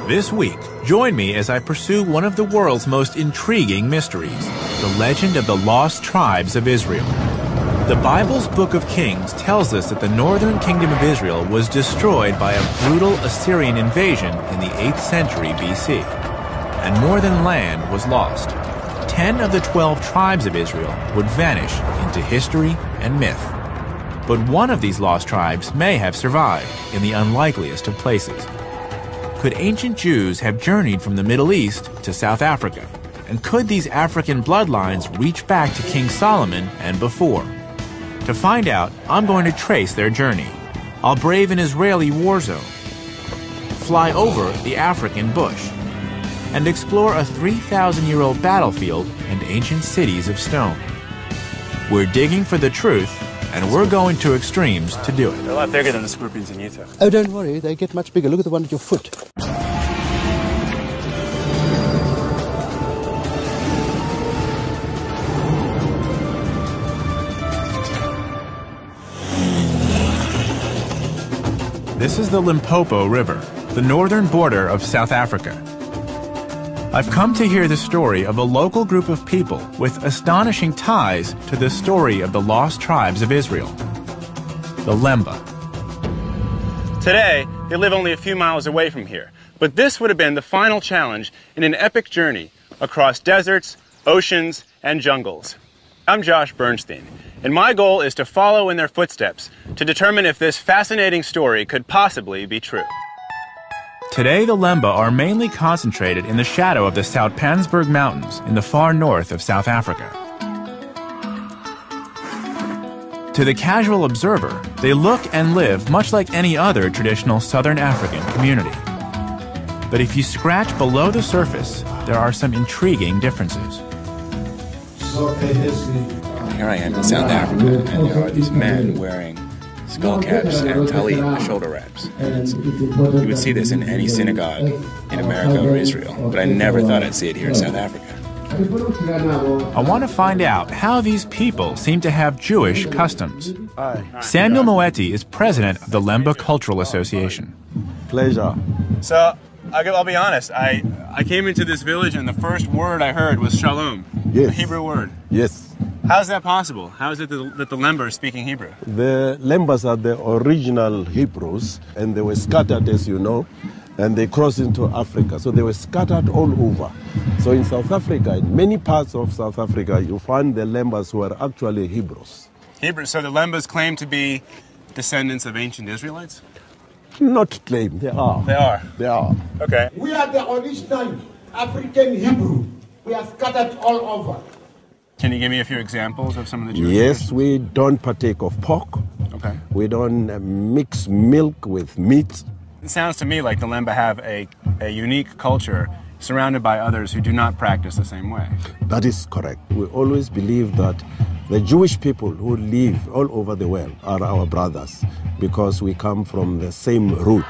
This week, join me as I pursue one of the world's most intriguing mysteries, the legend of the lost tribes of Israel. The Bible's Book of Kings tells us that the northern kingdom of Israel was destroyed by a brutal Assyrian invasion in the 8th century BC, and more than land was lost. 10 of the 12 tribes of Israel would vanish into history and myth. But one of these lost tribes may have survived in the unlikeliest of places. Could ancient Jews have journeyed from the Middle East to South Africa? And could these African bloodlines reach back to King Solomon and before? To find out, I'm going to trace their journey. I'll brave an Israeli war zone, fly over the African bush, and explore a 3,000-year-old battlefield and ancient cities of stone. We're digging for the truth, and we're going to extremes to do it. They're a lot bigger than the scorpions in Utah. Oh, don't worry, they get much bigger. Look at the one at your foot. This is the Limpopo River, the northern border of South Africa. I've come to hear the story of a local group of people with astonishing ties to the story of the lost tribes of Israel, the Lemba. Today, they live only a few miles away from here, but this would have been the final challenge in an epic journey across deserts, oceans, and jungles. I'm Josh Bernstein, and my goal is to follow in their footsteps to determine if this fascinating story could possibly be true. Today, the Lemba are mainly concentrated in the shadow of the Soutpansberg Mountains in the far north of South Africa. To the casual observer, they look and live much like any other traditional Southern African community. But if you scratch below the surface, there are some intriguing differences. Here I am in South Africa, and there are these men wearing skull caps and talit, the shoulder wraps. You would see this in any synagogue in America or Israel, but I never thought I'd see it here in South Africa. I want to find out how these people seem to have Jewish customs. Samuel Moeti is president of the Lemba Cultural Association. Pleasure. So, I'll be honest, I came into this village and the first word I heard was shalom, Yes. a Hebrew word. Yes. How's that possible? How is it that the Lemba are speaking Hebrew? The Lembas are the original Hebrews, and they were scattered, as you know, and they crossed into Africa. So they were scattered all over. So in South Africa, in many parts of South Africa, you find the Lembas who are actually Hebrews. Hebrew. So the Lembas claim to be descendants of ancient Israelites? Not claim, they are. They are? They are. Okay. We are the original African Hebrew. We are scattered all over. Can you give me a few examples of some of the Jewish Yes, traditions? we don't partake of pork. Okay. We don't mix milk with meat. It sounds to me like the Lemba have a unique culture surrounded by others who do not practice the same way. That is correct. We always believe that the Jewish people who live all over the world are our brothers because we come from the same root.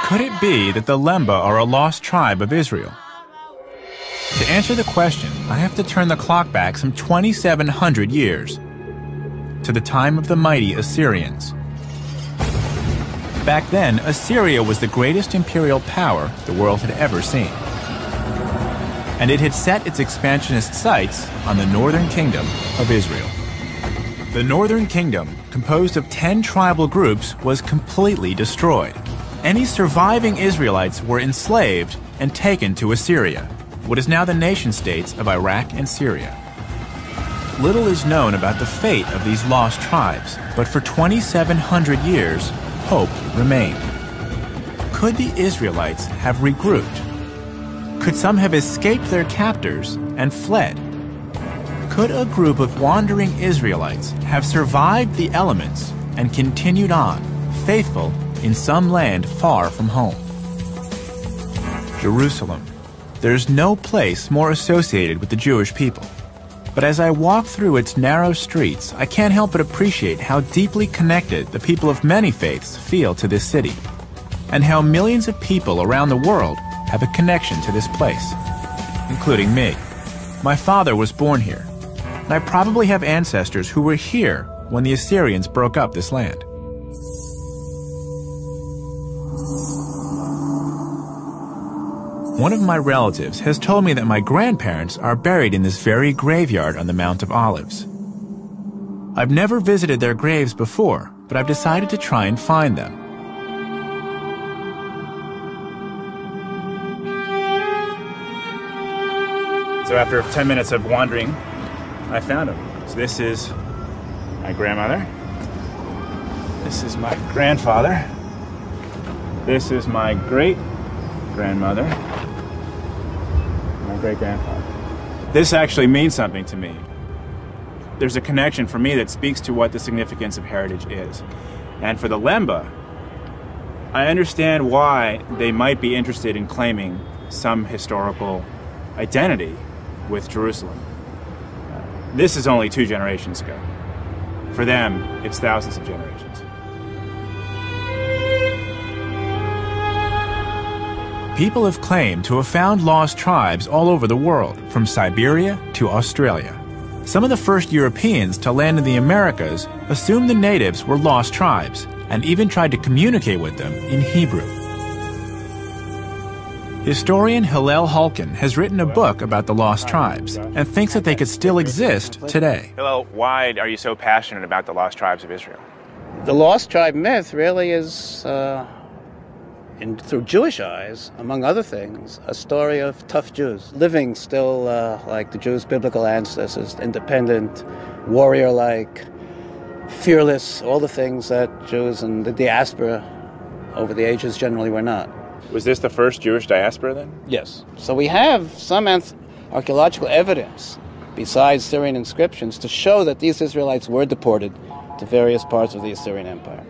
Could it be that the Lemba are a lost tribe of Israel? To answer the question, I have to turn the clock back some 2,700 years to the time of the mighty Assyrians. Back then, Assyria was the greatest imperial power the world had ever seen. And it had set its expansionist sights on the northern kingdom of Israel. The northern kingdom, composed of 10 tribal groups, was completely destroyed. Any surviving Israelites were enslaved and taken to Assyria, what is now the nation-states of Iraq and Syria. Little is known about the fate of these lost tribes, but for 2,700 years, hope remained. Could the Israelites have regrouped? Could some have escaped their captors and fled? Could a group of wandering Israelites have survived the elements and continued on, faithful in some land far from home? Jerusalem. There's no place more associated with the Jewish people. But as I walk through its narrow streets, I can't help but appreciate how deeply connected the people of many faiths feel to this city, and how millions of people around the world have a connection to this place, including me. My father was born here, and I probably have ancestors who were here when the Assyrians broke up this land. One of my relatives has told me that my grandparents are buried in this very graveyard on the Mount of Olives. I've never visited their graves before, but I've decided to try and find them. So after 10 minutes of wandering, I found them. So this is my grandmother. This is my grandfather. This is my great-grandmother. My great-grandfather. This actually means something to me. There's a connection for me that speaks to what the significance of heritage is. And for the Lemba, I understand why they might be interested in claiming some historical identity with Jerusalem. This is only 2 generations ago. For them, it's thousands of generations. People have claimed to have found lost tribes all over the world, from Siberia to Australia. Some of the first Europeans to land in the Americas assumed the natives were lost tribes and even tried to communicate with them in Hebrew. Historian Hillel Hulkin has written a book about the lost tribes and thinks that they could still exist today. Hillel, why are you so passionate about the lost tribes of Israel? The lost tribe myth really is, through Jewish eyes, among other things, a story of tough Jews, living still like the Jews' biblical ancestors, independent, warrior-like, fearless, all the things that Jews in the diaspora over the ages generally were not. Was this the first Jewish diaspora then? Yes. So we have some archaeological evidence, besides Syrian inscriptions, to show that these Israelites were deported to various parts of the Assyrian Empire.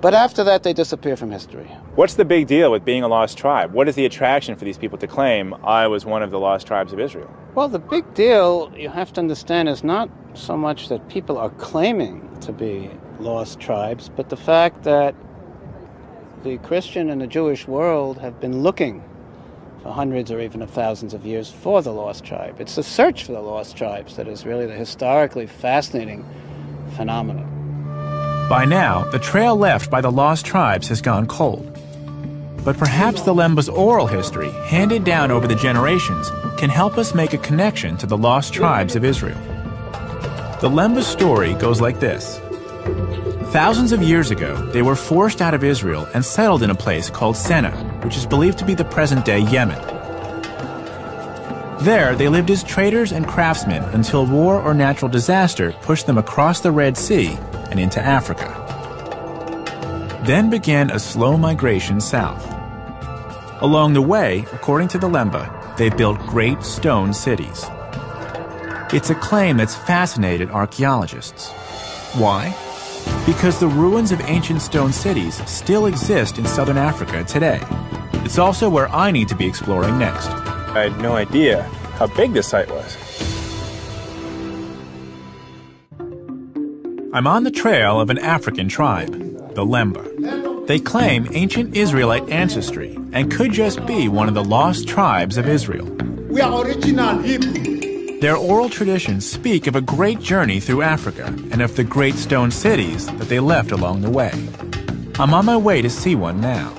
But after that, they disappear from history. What's the big deal with being a lost tribe? What is the attraction for these people to claim, I was one of the lost tribes of Israel? Well, the big deal, you have to understand, is not so much that people are claiming to be lost tribes, but the fact that the Christian and the Jewish world have been looking for hundreds or even thousands of years for the lost tribe. It's the search for the lost tribes that is really the historically fascinating phenomenon. By now, the trail left by the lost tribes has gone cold. But perhaps the Lemba's oral history, handed down over the generations, can help us make a connection to the lost tribes of Israel. The Lemba's story goes like this. Thousands of years ago, they were forced out of Israel and settled in a place called Senna, which is believed to be the present-day Yemen. There, they lived as traders and craftsmen until war or natural disaster pushed them across the Red Sea and into Africa. Then began a slow migration south. Along the way, according to the Lemba, they built great stone cities. It's a claim that's fascinated archaeologists. Why? Because the ruins of ancient stone cities still exist in southern Africa today. It's also where I need to be exploring next. I had no idea how big this site was. I'm on the trail of an African tribe, the Lemba. They claim ancient Israelite ancestry and could just be one of the lost tribes of Israel. We are original Hebrew. Their oral traditions speak of a great journey through Africa and of the great stone cities that they left along the way. I'm on my way to see one now.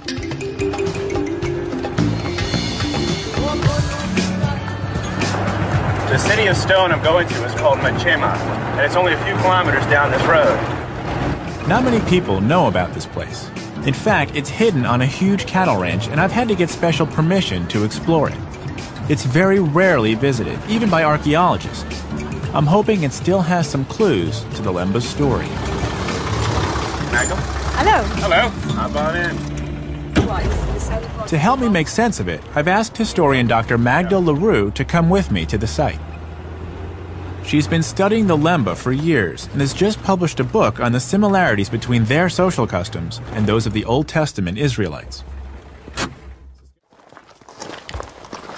The city of stone I'm going to is called Machema, and it's only a few kilometers down this road. Not many people know about this place. In fact, it's hidden on a huge cattle ranch, and I've had to get special permission to explore it. It's very rarely visited, even by archaeologists. I'm hoping it still has some clues to the Lemba's story. Magdal? Hello. Hello. Hop on in. To help me make sense of it, I've asked historian Dr. Magdal LaRue to come with me to the site. She's been studying the Lemba for years and has just published a book on the similarities between their social customs and those of the Old Testament Israelites.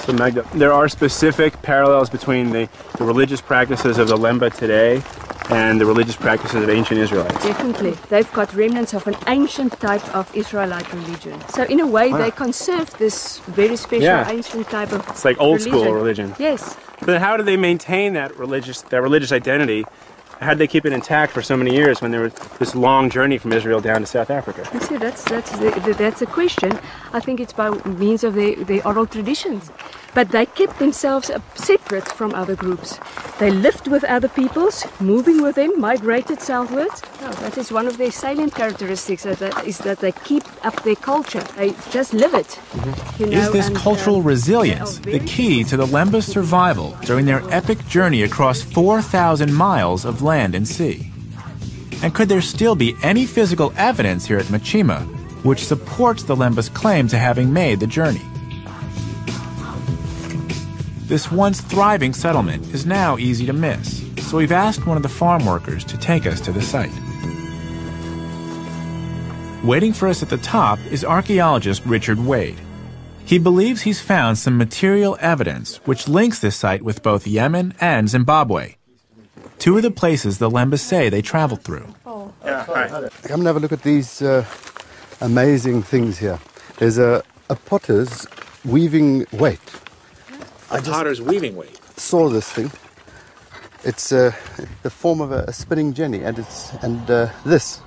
So Magda, there are specific parallels between the religious practices of the Lemba today and the religious practices of ancient Israelites. Definitely. They've got remnants of an ancient type of Israelite religion. So in a way, they conserve this very special ancient type of It's like old school religion. Yes. But how do they maintain that religious identity How'd they keep it intact for so many years when there was this long journey from Israel down to South Africa? You see, that's a question. I think it's by means of their oral traditions. But they kept themselves separate from other groups. They lived with other peoples, moving with them, migrated southwards. Oh, that is one of their salient characteristics, is that they keep up their culture. They just live it. You know, Is this cultural resilience the key to the Lemba's survival during their epic journey across 4,000 miles of land and sea? And could there still be any physical evidence here at Machima which supports the Lemba's claim to having made the journey? This once thriving settlement is now easy to miss, so we've asked one of the farm workers to take us to the site. Waiting for us at the top is archaeologist Richard Wade. He believes he's found some material evidence which links this site with both Yemen and Zimbabwe, two of the places the Lembas say they traveled through. Come and have a look at these amazing things here. There's a potter's weaving weight. A potter's weaving weight. Saw this thing. It's the form of a spinning jenny, and this,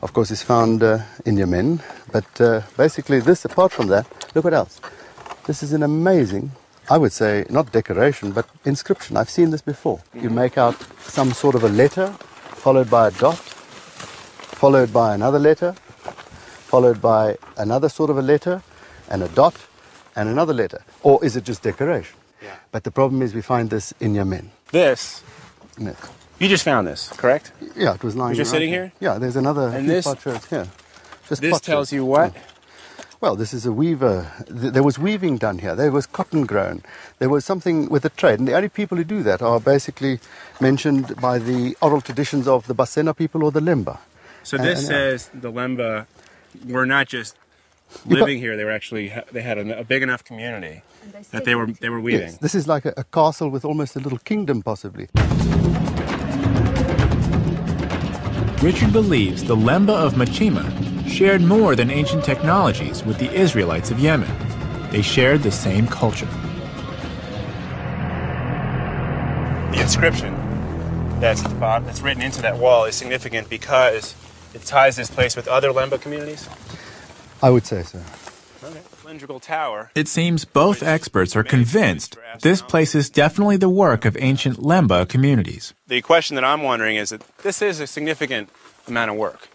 of course, is found in Yemen. But basically, this, apart from that, look what else. This is an amazing, I would say, not decoration, but inscription. I've seen this before. You make out some sort of a letter, followed by a dot, followed by another letter, followed by another sort of a letter, and a dot, and another letter. Or is it just decoration? Yeah. But the problem is we find this in Yemen. This, Yes. you just found this, correct? Yeah, it was lying. It's just right sitting here? Yeah, there's another And few this- potsherds here. Just This tells potsherds. you what? Well, this is a weaver. There was weaving done here. There was cotton grown. There was something with the trade. And the only people who do that are basically mentioned by the oral traditions of the Basena people or the Lemba. So this says the Lemba were not just living here; they were actually they had a big enough community that they were weaving. Yes, this is like a castle with almost a little kingdom, possibly. Richard believes the Lemba of Machima shared more than ancient technologies with the Israelites of Yemen. They shared the same culture. The inscription that's at the bottom, that's written into that wall, is significant because it ties this place with other Lemba communities. I would say so. Okay. Cylindrical tower. It seems both experts are convinced this place is definitely the work of ancient Lemba communities. The question that I'm wondering is that this is a significant amount of work.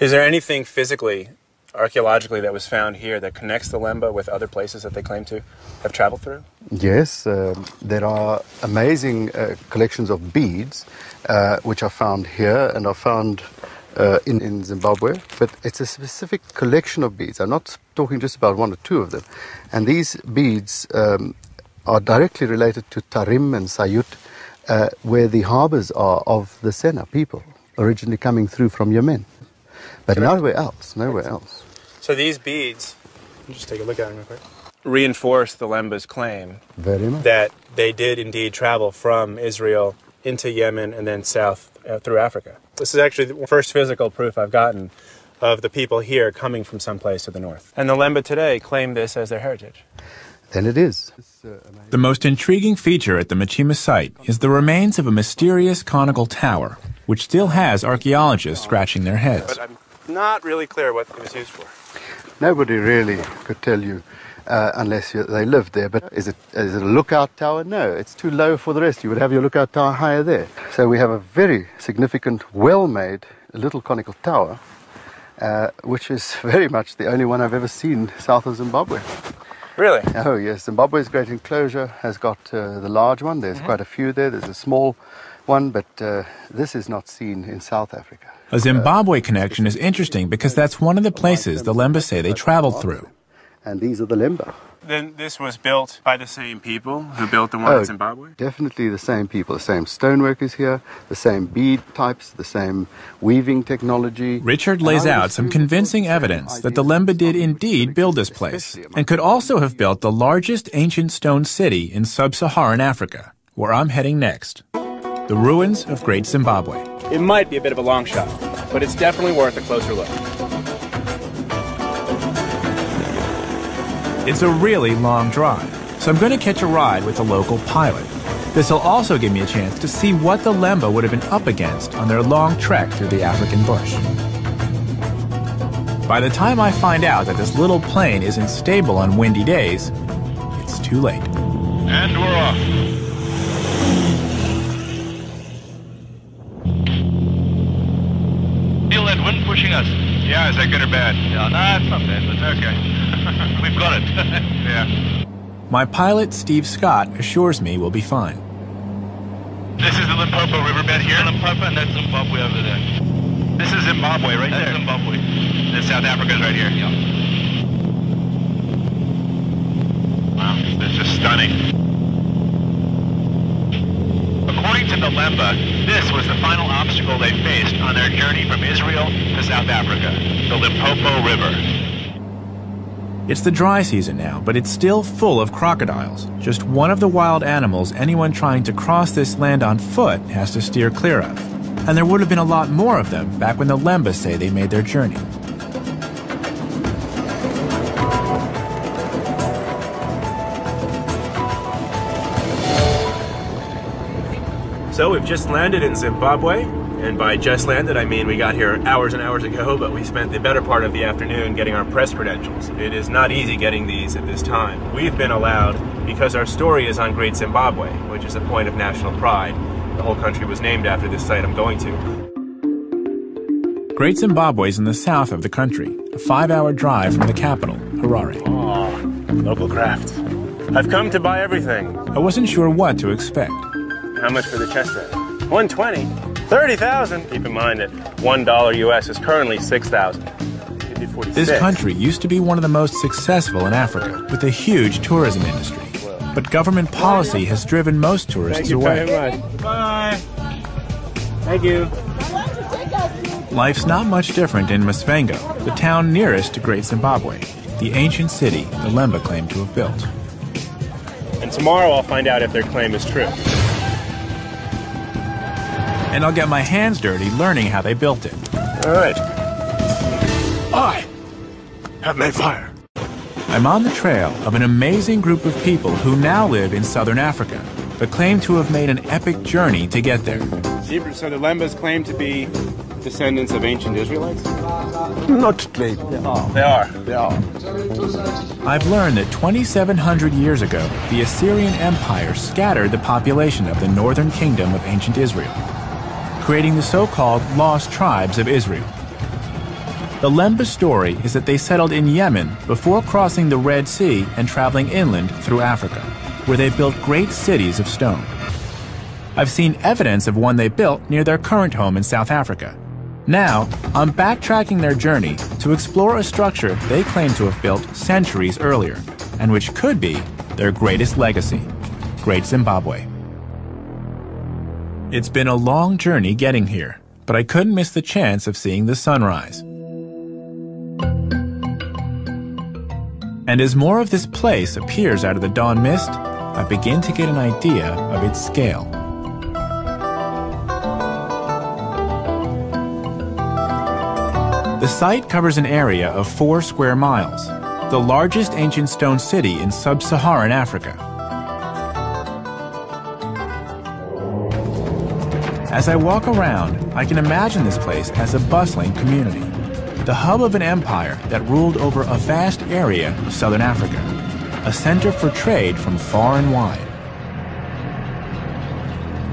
Is there anything physically, archaeologically, that was found here that connects the Lemba with other places that they claim to have traveled through? Yes, there are amazing collections of beads which are found here and are found in Zimbabwe, but it's a specific collection of beads. I'm not talking just about one or two of them. And these beads are directly related to Tarim and Sayut, where the harbors are of the Sena people, originally coming through from Yemen. But nowhere else. So these beads, just take a look at them real quick, reinforce the Lemba's claim Very much. that they did indeed travel from Israel into Yemen and then south through Africa. This is actually the first physical proof I've gotten of the people here coming from someplace to the north. And the Lemba today claim this as their heritage. Then it is. The most intriguing feature at the Machima site is the remains of a mysterious conical tower, which still has archaeologists scratching their heads. But I'm not really clear what it was used for. Nobody really could tell you unless they lived there. But is it a lookout tower? No, it's too low for the rest. You would have your lookout tower higher there. So we have a very significant, well-made little conical tower, which is very much the only one I've ever seen south of Zimbabwe. Really? Oh, yes. Zimbabwe's Great Enclosure has got the large one. There's quite a few there. There's a small one, but this is not seen in South Africa. A Zimbabwe connection is interesting because that's one of the places the Lemba say they traveled through. And these are the Lemba. Then this was built by the same people who built the one in Zimbabwe? Definitely the same people. The same stonework is here, the same bead types, the same weaving technology. Richard lays out some convincing evidence that the Lemba did indeed build this place, and could also have built the largest ancient stone city in sub-Saharan Africa, where I'm heading next. The ruins of Great Zimbabwe. It might be a bit of a long shot, but it's definitely worth a closer look. It's a really long drive, so I'm going to catch a ride with a local pilot. This'll also give me a chance to see what the Lemba would have been up against on their long trek through the African bush. By the time I find out that this little plane isn't stable on windy days, it's too late. And we're off. Feel that wind pushing us? Yeah, is that good or bad? Yeah, nah, it's not bad, but Okay. we've got it. Yeah. My pilot, Steve Scott, assures me we'll be fine. This is the Limpopo riverbed here. Limpopo, and that's Zimbabwe over there. This is Zimbabwe right That's there. Zimbabwe. And South Africa's right here. Yeah. Wow, this is stunning. According to the Lemba, this was the final obstacle they faced on their journey from Israel to South Africa, the Limpopo River. It's the dry season now, but it's still full of crocodiles, just one of the wild animals anyone trying to cross this land on foot has to steer clear of. And there would have been a lot more of them back when the Lemba say they made their journey. So we've just landed in Zimbabwe, and by just landed I mean we got here hours and hours ago, but we spent the better part of the afternoon getting our press credentials. It is not easy getting these at this time. We've been allowed because our story is on Great Zimbabwe, which is a point of national pride. The whole country was named after this site I'm going to. Great Zimbabwe is in the south of the country, a 5-hour drive from the capital, Harare. Oh, local craft. I've come to buy everything. I wasn't sure what to expect. How much for the chest set? $120. 30,000. Keep in mind that $1 US is currently 6,000. This country used to be one of the most successful in Africa, with a huge tourism industry. But government policy has driven most tourists away. Very much. Bye. Thank you. Life's not much different in Masvengo, the town nearest to Great Zimbabwe, the ancient city the Lemba claim to have built. And tomorrow I'll find out if their claim is true. And I'll get my hands dirty learning how they built it. All right. I have made fire. I'm on the trail of an amazing group of people who now live in southern Africa, but claim to have made an epic journey to get there. So the Lembas claim to be descendants of ancient Israelites? Not claim. They are. I've learned that 2,700 years ago, the Assyrian Empire scattered the population of the northern kingdom of ancient Israel, creating the so-called lost tribes of Israel. The Lemba story is that they settled in Yemen before crossing the Red Sea and traveling inland through Africa, where they built great cities of stone. I've seen evidence of one they built near their current home in South Africa. Now, I'm backtracking their journey to explore a structure they claim to have built centuries earlier, and which could be their greatest legacy, Great Zimbabwe. It's been a long journey getting here, but I couldn't miss the chance of seeing the sunrise. And as more of this place appears out of the dawn mist, I begin to get an idea of its scale. The site covers an area of 4 square miles, the largest ancient stone city in sub-Saharan Africa. As I walk around, I can imagine this place as a bustling community, the hub of an empire that ruled over a vast area of southern Africa, a center for trade from far and wide.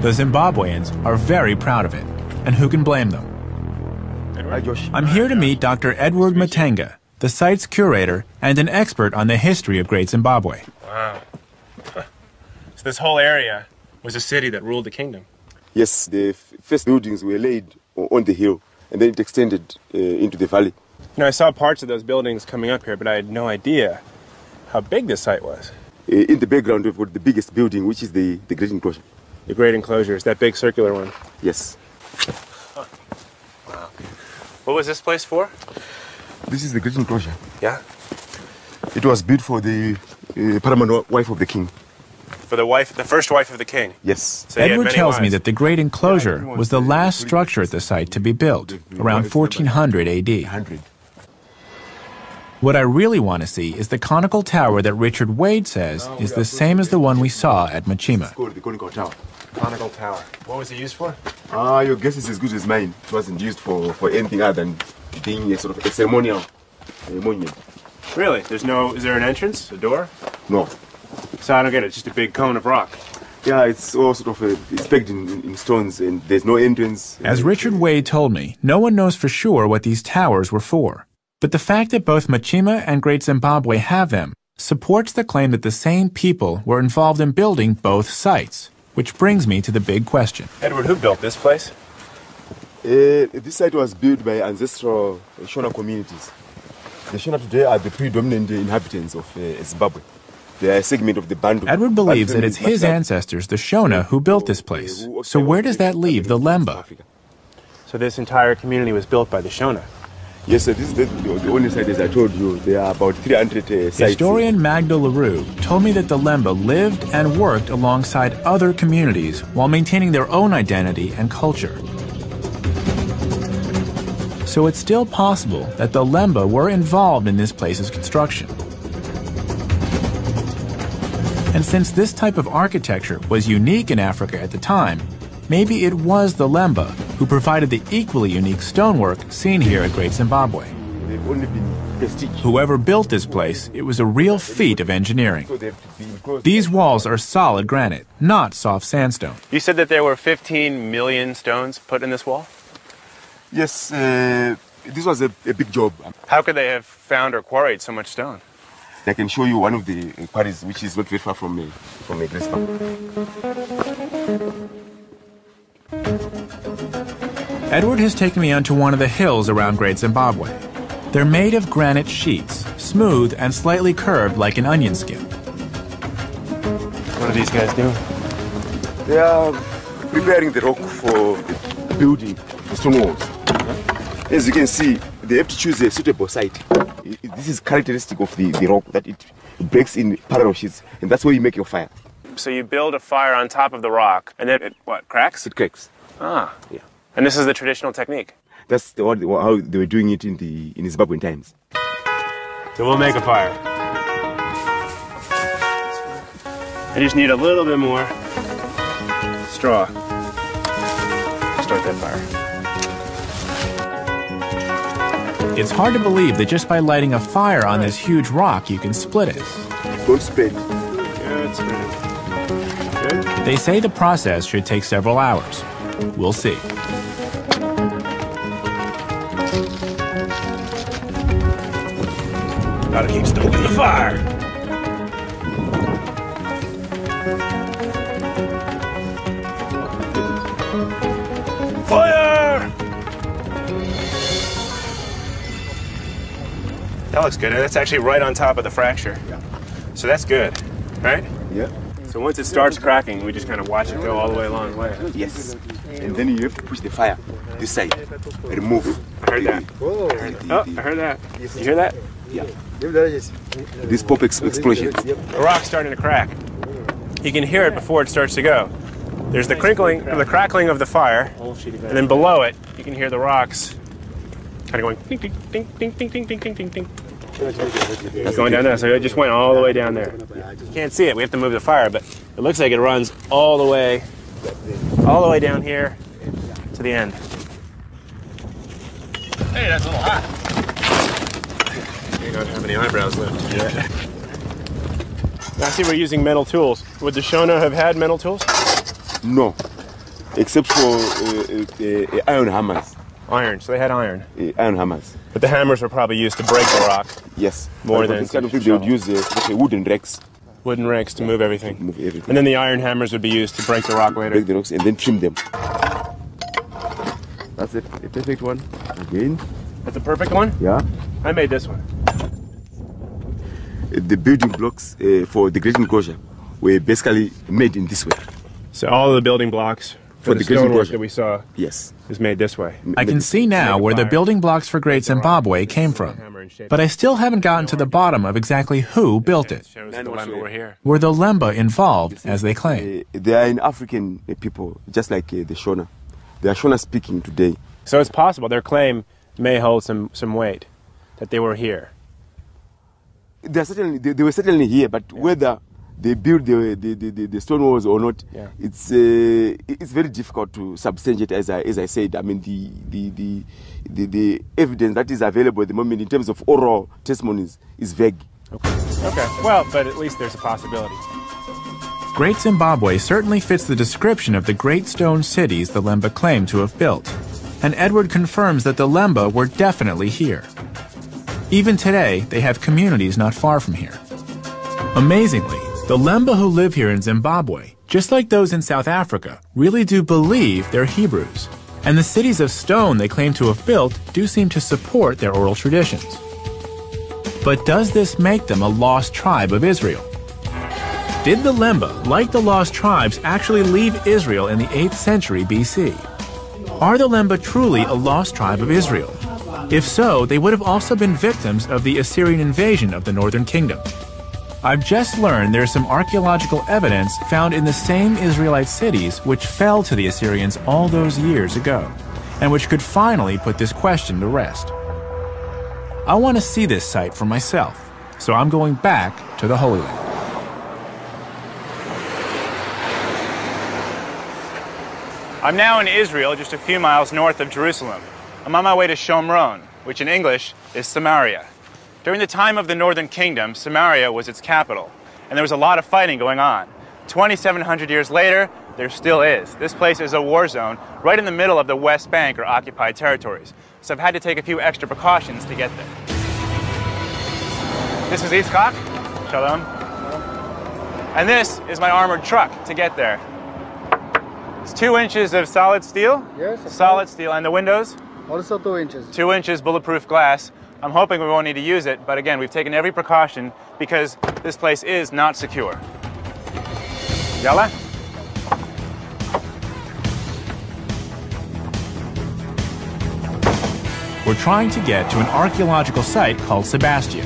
The Zimbabweans are very proud of it, and who can blame them? I'm here to meet Dr. Edward Matenga, the site's curator and an expert on the history of Great Zimbabwe. Wow. So this whole area was a city that ruled the kingdom. Yes, the first buildings were laid on the hill, and then it extended into the valley. You know, I saw parts of those buildings coming up here, but I had no idea how big this site was. In the background, we've got the biggest building, which is the Great Enclosure. The Great Enclosure is that big circular one. Yes. Wow. What was this place for? This is the Great Enclosure. Yeah? It was built for the paramount wife of the king. For the first wife of the king? Yes. So Edward tells me that the Great Enclosure was the last structure at the site to be built, around 1400 AD. What I really want to see is the conical tower that Richard Wade says is the same as the one we saw at Machima. It's called the conical tower. Conical tower. What was it used for? Your guess is as good as mine. It wasn't used for anything other than being a sort of a ceremonial monument. Really? Is there an entrance? A door? No. So I don't get it. It's just a big cone of rock. Yeah, it's all sort of it's pegged in stones, and there's no entrance. As Richard Wade told me, no one knows for sure what these towers were for. But the fact that both Machima and Great Zimbabwe have them supports the claim that the same people were involved in building both sites. Which brings me to the big question. Edward, who built this place? This site was built by ancestral Shona communities. The Shona today are the predominant inhabitants of Zimbabwe. They are a segment of the Bantu. Edward believes that it's his ancestors, the Shona, who built this place. So where does that leave the Lemba? So this entire community was built by the Shona? Yes, sir. This is the only site, as I told you. There are about 300 sites. Historian Magda LaRue told me that the Lemba lived and worked alongside other communities while maintaining their own identity and culture. So it's still possible that the Lemba were involved in this place's construction. And since this type of architecture was unique in Africa at the time, maybe it was the Lemba who provided the equally unique stonework seen here at Great Zimbabwe. They've only been prestige. Whoever built this place, it was a real feat of engineering. These walls are solid granite, not soft sandstone. You said that there were 15 million stones put in this wall? Yes, this was a big job. How could they have found or quarried so much stone? I can show you one of the quarries, which is not very far from Great Zimbabwe. Edward has taken me onto one of the hills around Great Zimbabwe. They're made of granite sheets, smooth and slightly curved like an onion skin. What are these guys doing? They are preparing the rock for building the stone walls. As you can see, they have to choose a suitable site. This is characteristic of the rock, that it breaks in parallel sheets, and that's where you make your fire. So you build a fire on top of the rock, and then it, what, cracks? It cracks. Ah. Yeah. And this is the traditional technique? That's how they were doing it in Zimbabwean times. So we'll make a fire. I just need a little bit more straw. Start that fire. It's hard to believe that just by lighting a fire on this huge rock, you can split it. Don't split. Good spinning. Good. They say the process should take several hours. We'll see. Gotta keep stoking the fire. Fire! That looks good. And that's actually right on top of the fracture. Yeah. So that's good, right? Yeah. So once it starts cracking, we just kind of watch it go all the way along the way. Yes. And then you have to push the fire this side. Remove. I heard that. I heard that. You hear that? Yeah. This pop explosion. The rock's starting to crack. You can hear it before it starts to go. There's the crinkling, the crackling of the fire, and then below it, you can hear the rocks kind of going ding, ding, ding, ding, ding, ding, ding, ding, ding, ding. It's going down there, so it just went all the way down there. You can't see it, we have to move the fire, but it looks like it runs all the way down here to the end. Hey, that's a little hot. You don't have any eyebrows left. Yeah. I see we're using metal tools. Would the Shona have had metal tools? No, except for iron hammers. Iron, so they had iron. Iron hammers. But the hammers were probably used to break the rock. Yes. More than this kind of thing, they would use wooden rakes. Wooden rakes to move everything. Move everything. And then the iron hammers would be used to break the rock later. Break the rocks and then trim them. That's it. A perfect one. Again. That's a perfect one? Yeah. I made this one. The building blocks for the great enclosure were basically made in this way. So all of the building blocks for the stonework that we saw yes. is made this way. I can see now where the building blocks for Great Zimbabwe came from. But I still haven't gotten to the bottom of exactly who built it. Were the Lemba involved, as they claim? They are an African people, just like the Shona. They are Shona speaking today. So it's possible their claim may hold some weight, that they were here. they were certainly here, but whether they built the stone walls or not, it's very difficult to substantiate. As I said, I mean the evidence that is available at the moment in terms of oral testimonies is vague. Okay. Well, but at least there's a possibility. Great Zimbabwe certainly fits the description of the great stone cities the Lemba claim to have built, and Edward confirms that the Lemba were definitely here. Even today, they have communities not far from here. Amazingly, the Lemba who live here in Zimbabwe, just like those in South Africa, really do believe they're Hebrews, and the cities of stone they claim to have built do seem to support their oral traditions. But does this make them a lost tribe of Israel? Did the Lemba, like the lost tribes, actually leave Israel in the 8th century BC? Are the Lemba truly a lost tribe of Israel? If so, they would have also been victims of the Assyrian invasion of the northern kingdom. I've just learned there's some archaeological evidence found in the same Israelite cities which fell to the Assyrians all those years ago, and which could finally put this question to rest. I want to see this site for myself, so I'm going back to the Holy Land. I'm now in Israel, just a few miles north of Jerusalem. I'm on my way to Shomron, which in English is Samaria. During the time of the Northern Kingdom, Samaria was its capital, and there was a lot of fighting going on. 2,700 years later, there still is. This place is a war zone right in the middle of the West Bank, or occupied territories. So I've had to take a few extra precautions to get there. This is Yitzchak. Shalom. And this is my armored truck to get there. It's 2 inches of solid steel. Yes. Solid steel. And the windows? Also 2 inches. 2 inches bulletproof glass. I'm hoping we won't need to use it, but again, we've taken every precaution because this place is not secure. Yalla? We're trying to get to an archaeological site called Sebastia.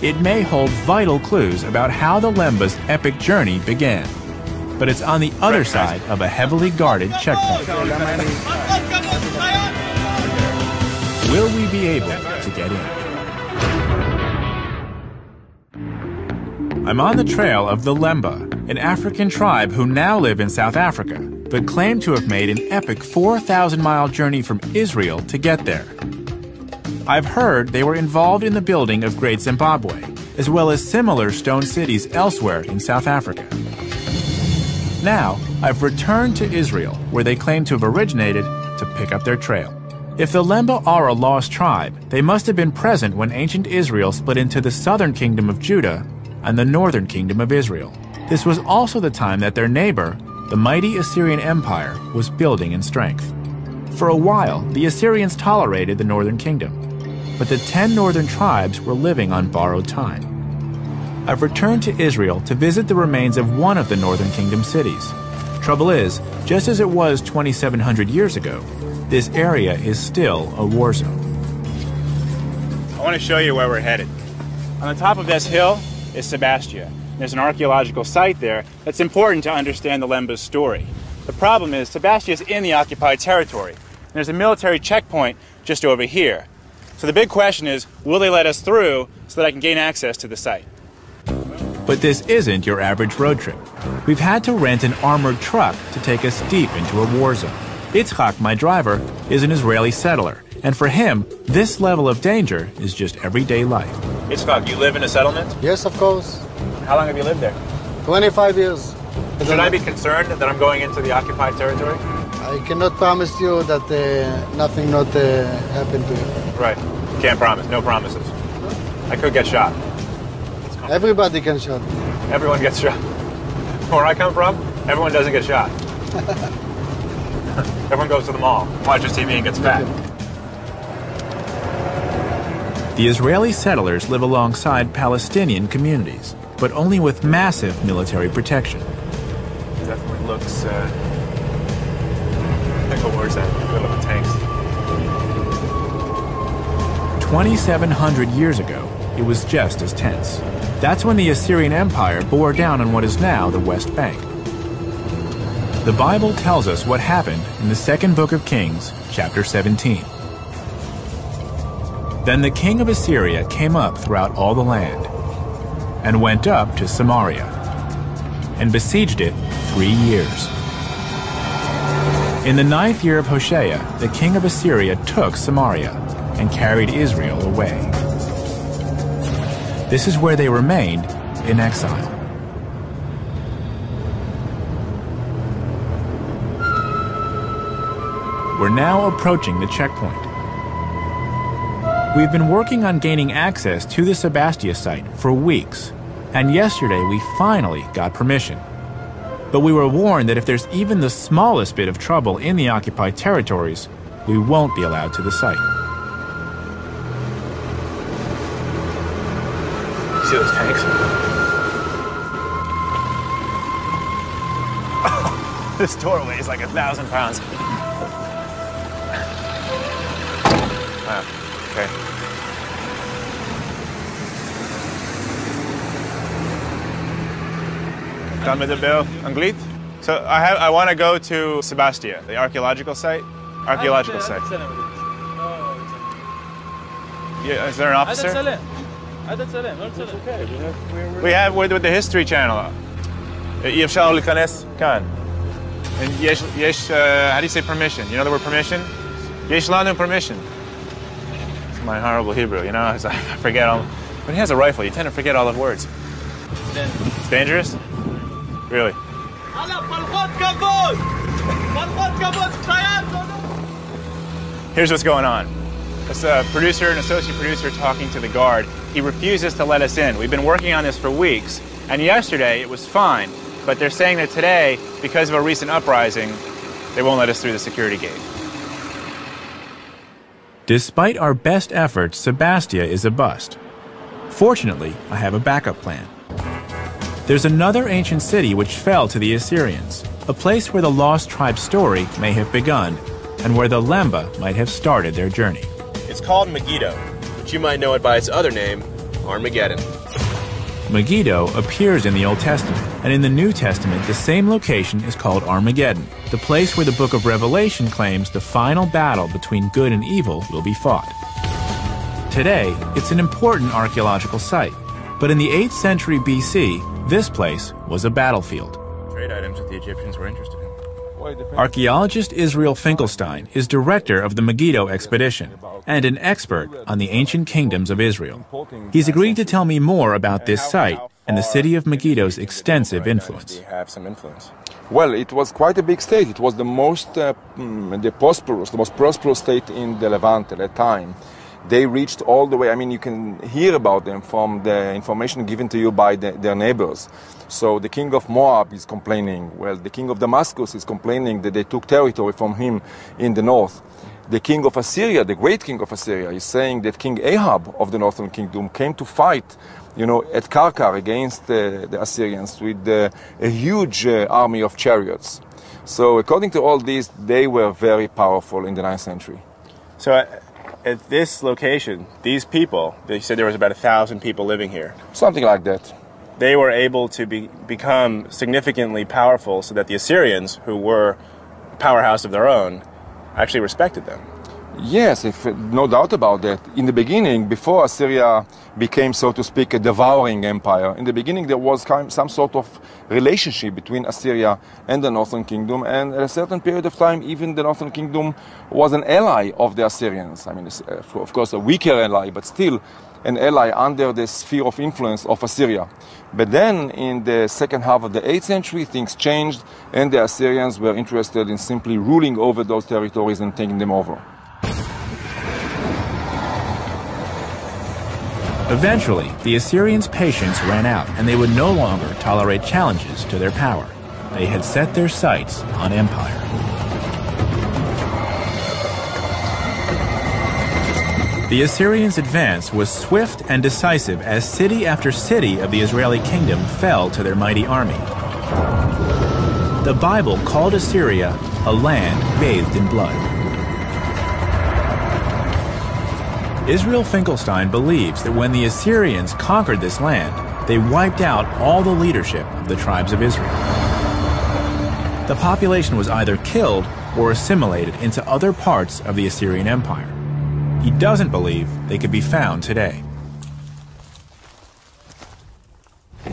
It may hold vital clues about how the Lemba's epic journey began. But it's on the other side of a heavily guarded checkpoint. Will we be able to get in? I'm on the trail of the Lemba, an African tribe who now live in South Africa, but claim to have made an epic 4,000-mile journey from Israel to get there. I've heard they were involved in the building of Great Zimbabwe, as well as similar stone cities elsewhere in South Africa. Now, I've returned to Israel, where they claim to have originated, to pick up their trail. If the Lemba are a lost tribe, they must have been present when ancient Israel split into the southern kingdom of Judah and the northern kingdom of Israel. This was also the time that their neighbor, the mighty Assyrian Empire, was building in strength. For a while, the Assyrians tolerated the northern kingdom, but the 10 northern tribes were living on borrowed time. I've returned to Israel to visit the remains of one of the northern kingdom cities. Trouble is, just as it was 2,700 years ago, this area is still a war zone. I want to show you where we're headed. On the top of this hill is Sebastia. There's an archaeological site there that's important to understand the Lemba's story. The problem is Sebastia is in the occupied territory. And there's a military checkpoint just over here. So the big question is, will they let us through so that I can gain access to the site? But this isn't your average road trip. We've had to rent an armored truck to take us deep into a war zone. Yitzchak, my driver, is an Israeli settler, and for him, this level of danger is just everyday life. Yitzchak, you live in a settlement? Yes, of course. How long have you lived there? 25 years. Should I be concerned that I'm going into the occupied territory? I cannot promise you that nothing not happened to you. Right. Can't promise. No promises. I could get shot. Everybody can shot. Everyone gets shot. Where I come from, everyone doesn't get shot. Everyone goes to the mall, watches TV, and gets fat. The Israeli settlers live alongside Palestinian communities, but only with massive military protection. It definitely looks like a war zone. Look at the tanks. 2,700 years ago, it was just as tense. That's when the Assyrian Empire bore down on what is now the West Bank. The Bible tells us what happened in the second book of Kings, chapter 17. Then the king of Assyria came up throughout all the land. and went up to Samaria and besieged it 3 years. In the 9th year of Hoshea, the king of Assyria took Samaria and carried Israel away. This is where they remained in exile. We're now approaching the checkpoint. We've been working on gaining access to the Sebastia site for weeks, and yesterday we finally got permission. But we were warned that if there's even the smallest bit of trouble in the occupied territories, we won't be allowed to the site. See those tanks? Oh, this doorway is like 1,000 pounds. Wow, okay. Dame de Bel Anglit? So I want to go to Sebastia, the archaeological site. Archaeological site. Yeah, is there an officer? We have with the History Channel. يفشل الكنس كان. And yesh, how do you say permission? You know the word permission? Yesh lanu permission. It's my horrible Hebrew, you know. I forget all. When he has a rifle, you tend to forget all the words. It's dangerous. Really? Here's what's going on. It's a producer, an associate producer talking to the guard. He refuses to let us in. We've been working on this for weeks, and yesterday it was fine, but they're saying that today, because of a recent uprising, they won't let us through the security gate. Despite our best efforts, Sebastia is a bust. Fortunately, I have a backup plan. There's another ancient city which fell to the Assyrians, a place where the lost tribe story may have begun, and where the Lemba might have started their journey. It's called Megiddo, but you might know it by its other name, Armageddon. Megiddo appears in the Old Testament, and in the New Testament, the same location is called Armageddon, the place where the book of Revelation claims the final battle between good and evil will be fought. Today, it's an important archaeological site, but in the 8th century BC, this place was a battlefield. Trade items that the Egyptians were interested in. Archaeologist Israel Finkelstein is director of the Megiddo expedition and an expert on the ancient kingdoms of Israel. He's agreed to tell me more about this site and the city of Megiddo's extensive influence. Well, it was quite a big state. It was the most prosperous state in the Levant at that time. They reached all the way, I mean, you can hear about them from the information given to you by their neighbors. So the king of Moab is complaining. Well, the king of Damascus is complaining that they took territory from him in the north. The king of Assyria, the great king of Assyria, is saying that King Ahab of the northern kingdom came to fight, at Karkar against the Assyrians with a huge army of chariots. So according to all this, they were very powerful in the 9th century. So at this location, these people, they said there was about 1,000 people living here. Something like that. They were able to become significantly powerful so that the Assyrians, who were a powerhouse of their own, actually respected them. Yes, no doubt about that. In the beginning, before Assyria became, so to speak, a devouring empire, in the beginning there was some sort of relationship between Assyria and the Northern Kingdom, and at a certain period of time, even the Northern Kingdom was an ally of the Assyrians. I mean, of course, a weaker ally, but still an ally under the sphere of influence of Assyria. But then, in the second half of the 8th century, things changed, and the Assyrians were interested in simply ruling over those territories and taking them over. Eventually, the Assyrians' patience ran out, and they would no longer tolerate challenges to their power. They had set their sights on empire. The Assyrians' advance was swift and decisive as city after city of the Israeli kingdom fell to their mighty army. The Bible called Assyria a land bathed in blood. Israel Finkelstein believes that when the Assyrians conquered this land, they wiped out all the leadership of the tribes of Israel. The population was either killed or assimilated into other parts of the Assyrian Empire. He doesn't believe they could be found today.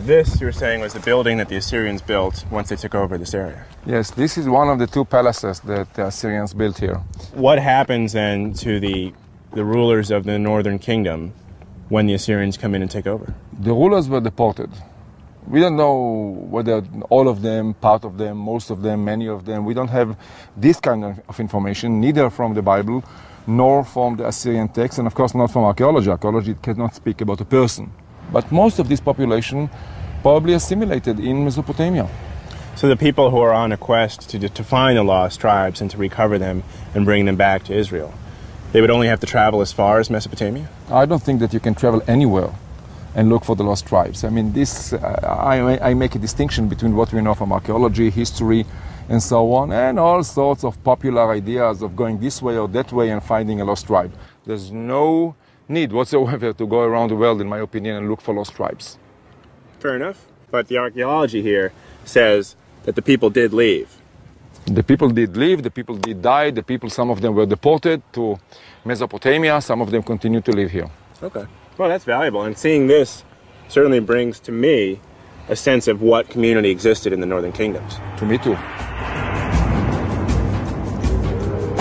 this, you were saying, was the building that the Assyrians built once they took over this area. Yes, this is one of the two palaces that the Assyrians built here. What happens then to the rulers of the northern kingdom when the Assyrians come in and take over? The rulers were deported. We don't know whether all of them, part of them, most of them, many of them. We don't have this kind of information, neither from the Bible nor from the Assyrian text, and of course not from archaeology. Archaeology cannot speak about a person. But most of this population probably assimilated in Mesopotamia. So the people who are on a quest to find the lost tribes and to recover them and bring them back to Israel, they would only have to travel as far as Mesopotamia? I don't think that you can travel anywhere and look for the lost tribes. I mean, this, I make a distinction between what we know from archaeology, history, and so on, and all sorts of popular ideas of going this way or that way and finding a lost tribe. There's no need whatsoever to go around the world, in my opinion, and look for lost tribes. Fair enough. But the archaeology here says that the people did leave. The people did leave, the people did die, the people, some of them were deported to Mesopotamia, some of them continue to live here. Okay. Well, that's valuable, and seeing this certainly brings to me a sense of what community existed in the northern kingdoms. To me too.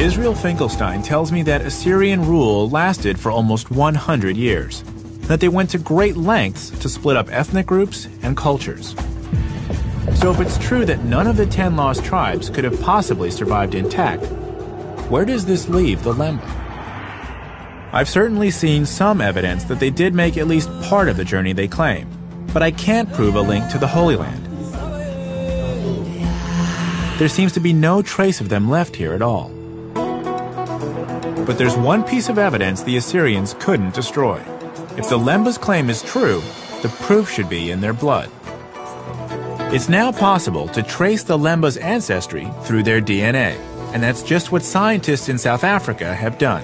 Israel Finkelstein tells me that Assyrian rule lasted for almost 100 years, that they went to great lengths to split up ethnic groups and cultures. So if it's true that none of the 10 lost tribes could have possibly survived intact, where does this leave the Lemba? I've certainly seen some evidence that they did make at least part of the journey they claim, but I can't prove a link to the Holy Land. There seems to be no trace of them left here at all. But there's one piece of evidence the Assyrians couldn't destroy. If the Lemba's claim is true, the proof should be in their blood. It's now possible to trace the Lemba's ancestry through their DNA, and that's just what scientists in South Africa have done.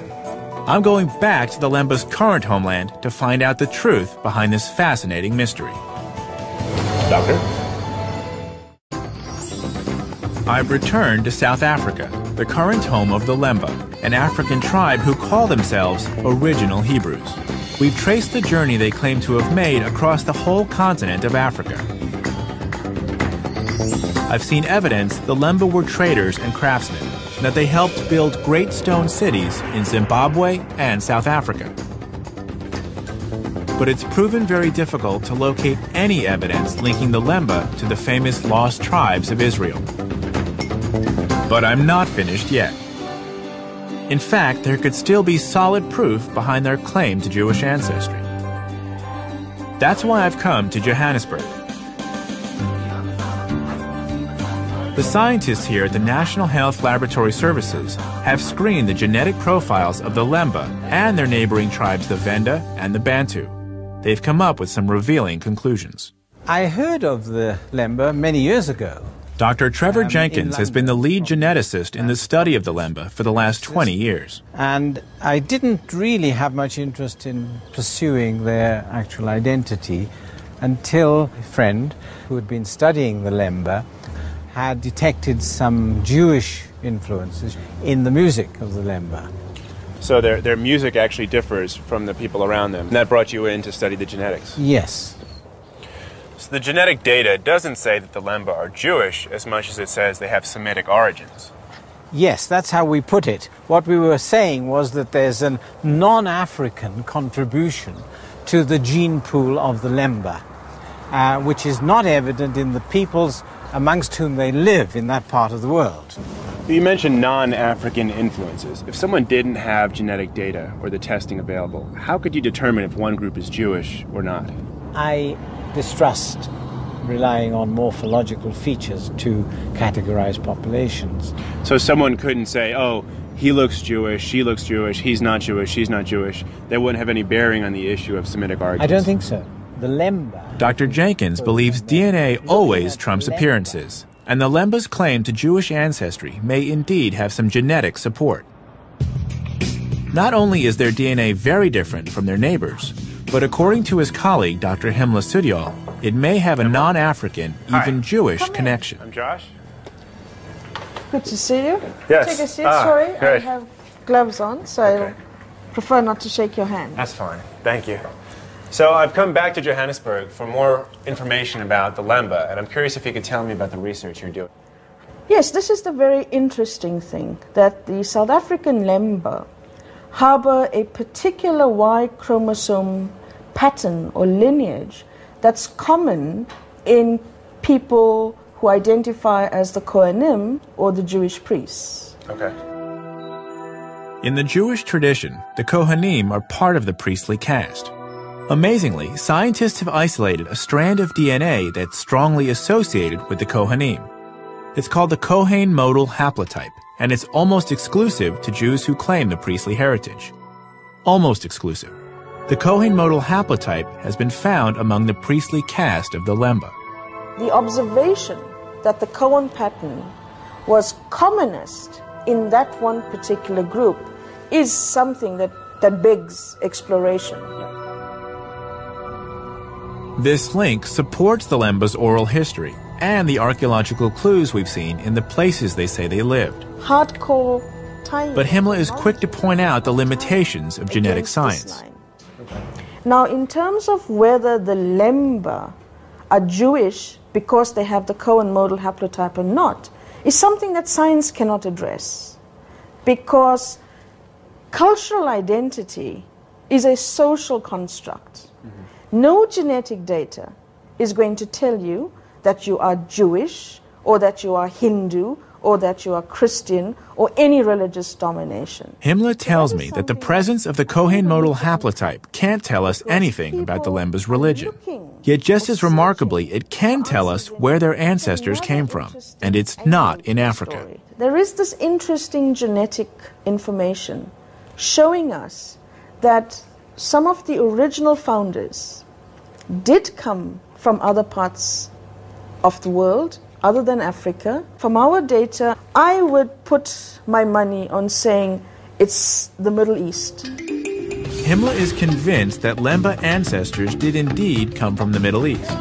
I'm going back to the Lemba's current homeland to find out the truth behind this fascinating mystery. Doctor? I've returned to South Africa, the current home of the Lemba, an African tribe who call themselves Original Hebrews. We've traced the journey they claim to have made across the whole continent of Africa. I've seen evidence the Lemba were traders and craftsmen, and that they helped build great stone cities in Zimbabwe and South Africa. But it's proven very difficult to locate any evidence linking the Lemba to the famous lost tribes of Israel. But I'm not finished yet. In fact, there could still be solid proof behind their claim to Jewish ancestry. That's why I've come to Johannesburg. The scientists here at the National Health Laboratory Services have screened the genetic profiles of the Lemba and their neighboring tribes, the Venda and the Bantu. They've come up with some revealing conclusions. I heard of the Lemba many years ago. Dr. Trevor Jenkins has been the lead geneticist in the study of the Lemba for the last 20 years. And I didn't really have much interest in pursuing their actual identity until a friend who had been studying the Lemba had detected some Jewish influences in the music of the Lemba. So their music actually differs from the people around them. And that brought you in to study the genetics? Yes. So the genetic data doesn't say that the Lemba are Jewish as much as it says they have Semitic origins. Yes, that's how we put it. What we were saying was that there's a non-African contribution to the gene pool of the Lemba, which is not evident in the peoples amongst whom they live in that part of the world. You mentioned non-African influences. If someone didn't have genetic data or the testing available, how could you determine if one group is Jewish or not? I distrust relying on morphological features to categorize populations. So someone couldn't say, oh, he looks Jewish, she looks Jewish, he's not Jewish, she's not Jewish. They wouldn't have any bearing on the issue of Semitic origins. I don't think so. The Lemba... Dr. Jenkins believes DNA always trumps appearances, and the Lemba's claim to Jewish ancestry may indeed have some genetic support. Not only is their DNA very different from their neighbors, but according to his colleague, Dr. Himla Sudyal, it may have a non-African, even Jewish connection. I'm Josh. Good to see you. Yes. Take a seat. Sorry, great. I have gloves on, so I prefer not to shake your hand. That's fine. Thank you. So I've come back to Johannesburg for more information about the Lemba, and I'm curious if you could tell me about the research you're doing. Yes, this is the very interesting thing, that the South African Lemba harbor a particular Y chromosome pattern or lineage that's common in people who identify as the Kohanim or the Jewish priests. Okay. In the Jewish tradition, the Kohanim are part of the priestly caste. Amazingly, scientists have isolated a strand of DNA that's strongly associated with the Kohanim. It's called the Kohen modal haplotype, and it's almost exclusive to Jews who claim the priestly heritage. Almost exclusive. The Kohen modal haplotype has been found among the priestly caste of the Lemba. The observation that the Cohen pattern was commonest in that one particular group is something that begs exploration. This link supports the Lemba's oral history and the archaeological clues we've seen in the places they say they lived. Hardcore time. But Himmler is quick to point out the limitations of genetic science. Now, in terms of whether the Lemba are Jewish because they have the Cohen modal haplotype or not, is something that science cannot address. Because cultural identity is a social construct. No genetic data is going to tell you that you are Jewish, or that you are Hindu, or that you are Christian, or any religious domination. Himmler tells me that the presence of the Kohen modal haplotype can't tell us anything about the Lemba's religion. Yet just as remarkably, it can tell us where their ancestors came from, and it's not in Africa. There is this interesting genetic information showing us that some of the original founders did come from other parts of the world, other than Africa. From our data, I would put my money on saying it's the Middle East. Himmler is convinced that Lemba ancestors did indeed come from the Middle East.